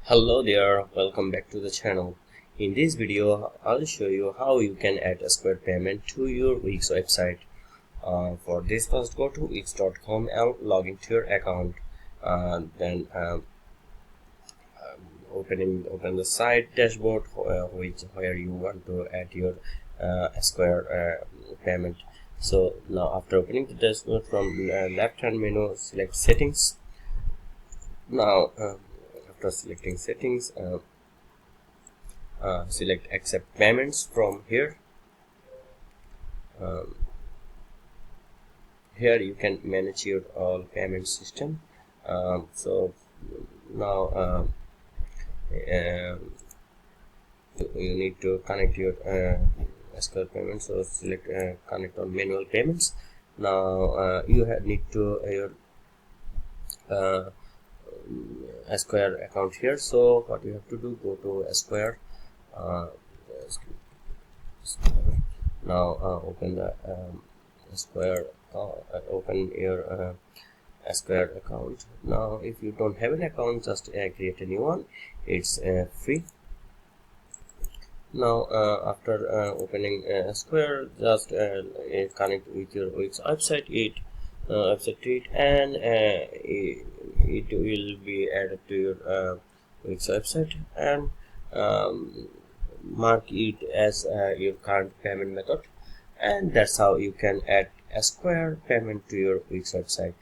Hello there, welcome back to the channel. In this video, I'll show you how you can add a Square payment to your Wix website. For this, first go to wix.com and log into your account. Then open the site dashboard where you want to add your Square payment. So now after opening the dashboard, from left hand menu, select settings. Now after selecting settings, select accept payments from here. Here you can manage your all payment system. So now you need to connect your Square payment, so select connect on manual payments. Now you need to your Square account here. So what you have to do, go to Square. Now open the Square open your Square account. Now if you don't have an account, just create a new one. It's free. Now after opening Square, just connect with your Wix website and it will be added to your Wix website, and mark it as your current payment method, and that's how you can add a Square payment to your Wix website.